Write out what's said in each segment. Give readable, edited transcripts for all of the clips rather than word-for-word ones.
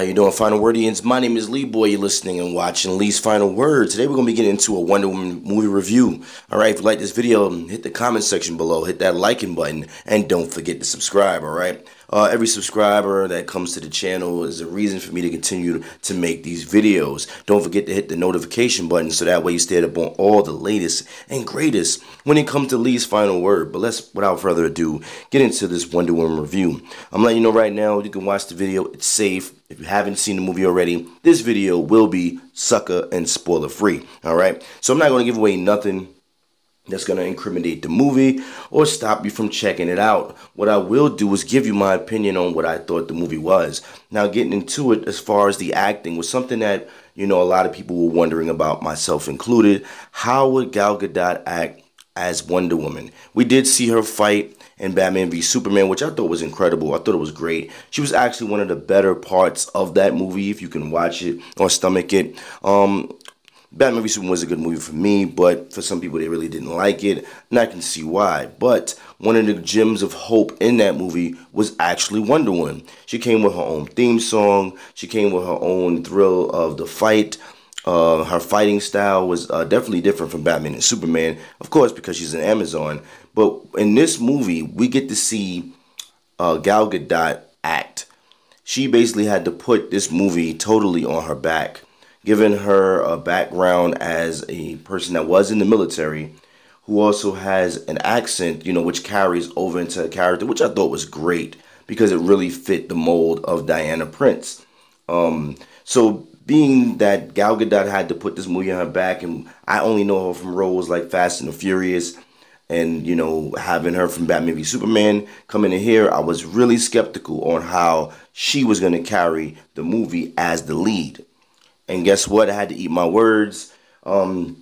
How you doing, Final Wordians? My name is Lee Boy. You're listening and watching Lee's Final Word. Today we're going to be getting into a Wonder Woman movie review. Alright, if you like this video, hit the comment section below, hit that liking button, and don't forget to subscribe, alright? Every subscriber that comes to the channel is a reason for me to continue to make these videos. Don't forget to hit the notification button so that way you stay up on all the latest and greatest when it comes to Lee's Final Word. But let's, without further ado, get into this Wonder Woman review. I'm letting you know right now, you can watch the video. It's safe. If you haven't seen the movie already, this video will be sucker and spoiler free. Alright, so I'm not going to give away nothing that's going to incriminate the movie or stop you from checking it out. What I will do is give you my opinion on what I thought the movie was. Now, getting into it, as far as the acting, was something that, you know, a lot of people were wondering about, myself included. How would Gal Gadot act as Wonder Woman? We did see her fight in Batman v Superman, which I thought was incredible. I thought it was great. She was actually one of the better parts of that movie, if you can watch it or stomach it. Batman v Superman was a good movie for me, but for some people they really didn't like it, and I can see why. But one of the gems of hope in that movie was actually Wonder Woman. She came with her own theme song. She came with her own thrill of the fight. Her fighting style was definitely different from Batman and Superman, of course, because she's an Amazon. But in this movie, we get to see Gal Gadot act. She basically had to put this movie totally on her back, given her a background as a person that was in the military, who also has an accent, you know, which carries over into a character, which I thought was great because it really fit the mold of Diana Prince. So being that Gal Gadot had to put this movie on her back, and I only know her from roles like Fast and the Furious, and, you know, having her from Batman v Superman coming in here, I was really skeptical on how she was going to carry the movie as the lead. And guess what? I had to eat my words. Gal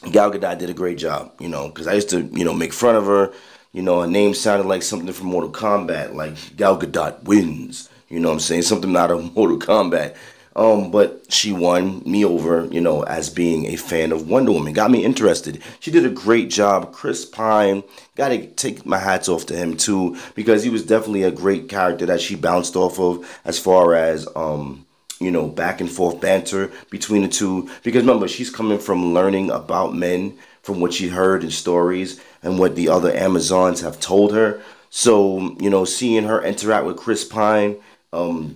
Gadot did a great job, you know, because I used to, you know, make fun of her. You know, her name sounded like something from Mortal Kombat, like Gal Gadot wins. You know what I'm saying? Something out of Mortal Kombat. But she won me over, you know, as being a fan of Wonder Woman. Got me interested. She did a great job. Chris Pine, got to take my hats off to him too, because he was definitely a great character that she bounced off of as far as, you know, back and forth banter between the two. Because remember, she's coming from learning about men from what she heard in stories and what the other Amazons have told her. So, you know, seeing her interact with Chris Pine,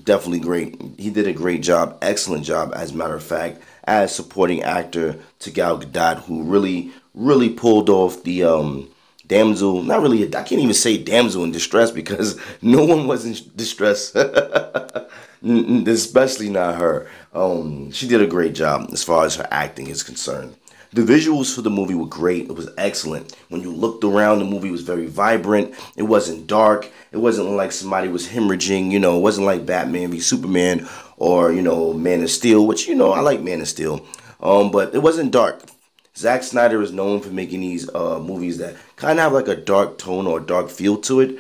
definitely great. He did a great job, excellent job, as a matter of fact, as supporting actor to Gal Gadot, who really pulled off the damsel, not really, I can't even say damsel in distress, because no one was in distress, especially not her. She did a great job as far as her acting is concerned. The visuals for the movie were great. It was excellent. When you looked around, the movie was very vibrant. It wasn't dark. It wasn't like somebody was hemorrhaging. You know, it wasn't like Batman v Superman or, you know, Man of Steel, which, you know, I like Man of Steel. But it wasn't dark. Zack Snyder is known for making these movies that kind of have like a dark tone or a dark feel to it.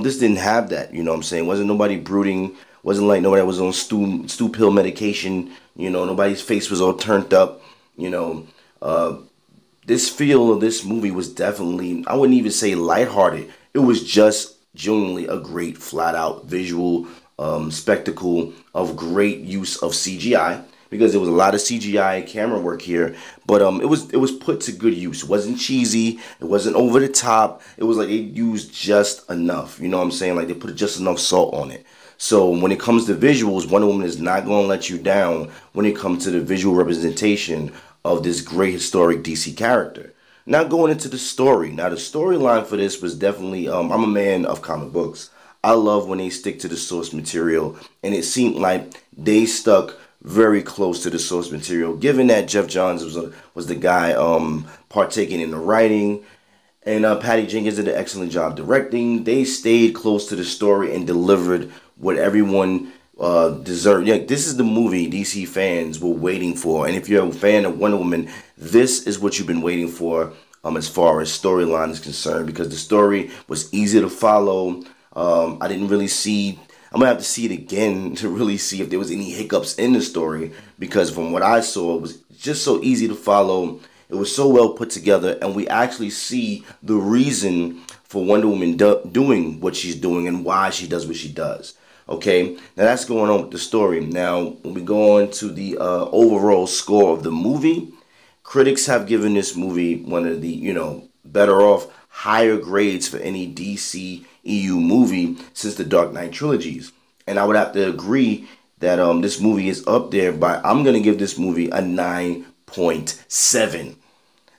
This didn't have that, you know what I'm saying? Wasn't nobody brooding. Wasn't like nobody was on stew pill medication. You know, nobody's face was all turned up, you know. This feel of this movie was definitely, I wouldn't even say lighthearted. It was just genuinely a great flat-out visual spectacle of great use of CGI, because there was a lot of CGI camera work here, but it was put to good use. It wasn't cheesy. It wasn't over the top. It was like they used just enough. You know what I'm saying? Like they put just enough salt on it. So when it comes to visuals, Wonder Woman is not going to let you down when it comes to the visual representation of this great historic DC character. Now going into the story. Now the storyline for this was definitely, I'm a man of comic books. I love when they stick to the source material, and it seemed like they stuck very close to the source material, given that Jeff Johns was the guy partaking in the writing, and Patty Jenkins did an excellent job directing. They stayed close to the story and delivered what everyone deserved. Yeah, this is the movie DC fans were waiting for, and if you're a fan of Wonder Woman, this is what you've been waiting for as far as storyline is concerned, because the story was easy to follow. I didn't really see, I'm gonna have to see it again to really see if there was any hiccups in the story, because from what I saw, it was just so easy to follow. It was so well put together, and we actually see the reason for Wonder Woman doing what she's doing and why she does what she does. Okay, now that's going on with the story. Now, when we go on to the overall score of the movie, critics have given this movie one of the, better off higher grades for any DCEU movie since the Dark Knight trilogies. And I would have to agree that this movie is up there, but I'm going to give this movie a 9.7.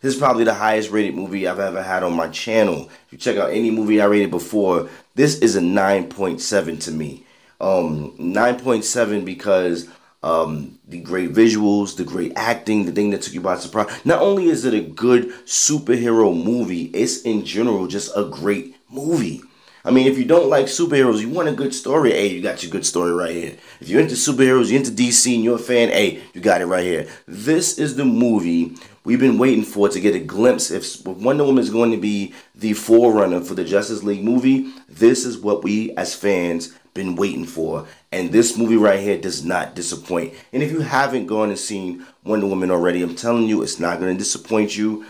This is probably the highest rated movie I've ever had on my channel. If you check out any movie I rated before, this is a 9.7 to me. 9.7 because the great visuals, the great acting, the thing that took you by surprise. Not only is it a good superhero movie, it's in general just a great movie. I mean, if you don't like superheroes, you want a good story, hey, you got your good story right here. If you're into superheroes, you're into DC, and you're a fan, hey, you got it right here. This is the movie we've been waiting for to get a glimpse. If Wonder Woman is going to be the forerunner for the Justice League movie, this is what we as fans been waiting for. And this movie right here does not disappoint. And if you haven't gone and seen Wonder Woman already, I'm telling you, it's not going to disappoint you.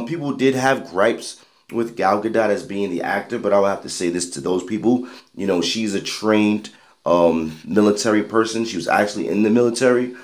People did have gripes with Gal Gadot as being the actor, but I'll have to say this to those people. You know, she's a trained military person. She was actually in the military.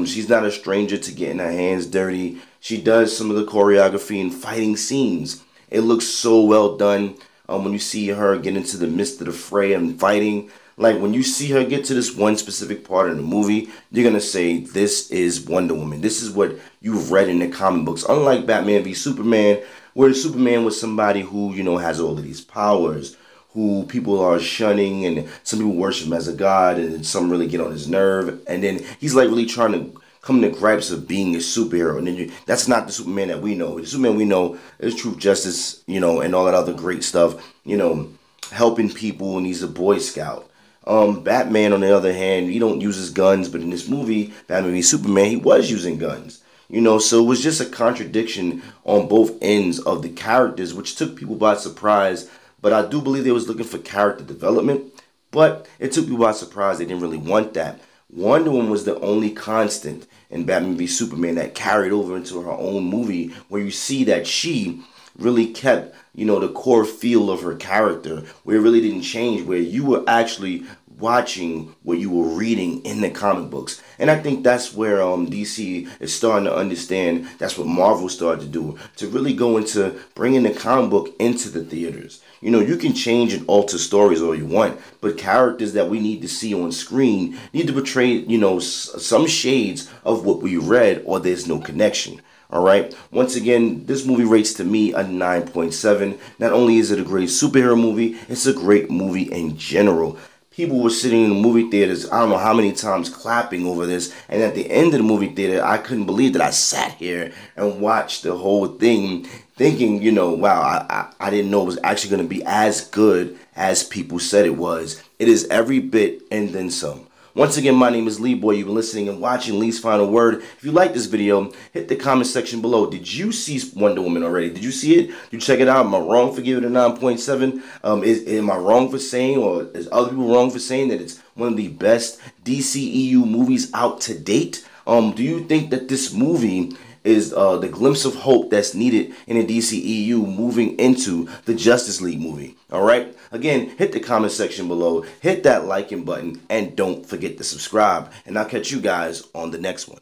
She's not a stranger to getting her hands dirty. She does some of the choreography and fighting scenes. It looks so well done when you see her get into the midst of the fray and fighting. Like, when you see her get to this one specific part of the movie, you're going to say, this is Wonder Woman. This is what you've read in the comic books. Unlike Batman v Superman, where Superman was somebody who, has all of these powers, who people are shunning, and some people worship him as a god, and some really get on his nerve. And then he's like really trying to come to gripes of being a superhero. And then that's not the Superman that we know. The Superman we know is truth, justice, and all that other great stuff, helping people, and he's a Boy Scout. Batman, on the other hand, he don't use his guns, but in this movie, Batman v Superman, he was using guns. So it was just a contradiction on both ends of the characters, which took people by surprise. But I do believe they was looking for character development, but it took people by surprise. They didn't really want that. Wonder Woman was the only constant in Batman v Superman that carried over into her own movie, where you see that she really kept, the core feel of her character, where it really didn't change, where you were actually watching what you were reading in the comic books. And I think that's where DC is starting to understand. That's what Marvel started to do, to really go into bringing the comic book into the theaters. You can change and alter stories all you want, but characters that we need to see on screen need to portray, some shades of what we read, or there's no connection. All right. Once again, this movie rates to me a 9.7. Not only is it a great superhero movie, it's a great movie in general. People were sitting in the movie theaters, I don't know how many times, clapping over this. And at the end of the movie theater, I couldn't believe that I sat here and watched the whole thing thinking, wow, I didn't know it was actually going to be as good as people said it was. It is every bit and then some. Once again, my name is Lee Boy. You've been listening and watching Lee's Final Word. If you like this video, hit the comment section below. Did you see Wonder Woman already? Did you see it? Did you check it out? Am I wrong for giving it a 9.7? Am I wrong for saying, or is other people wrong for saying that it's one of the best DCEU movies out to date? Do you think that this movie is the glimpse of hope that's needed in the DCEU moving into the Justice League movie? All right. Again, hit the comment section below, hit that liking button, and don't forget to subscribe. And I'll catch you guys on the next one.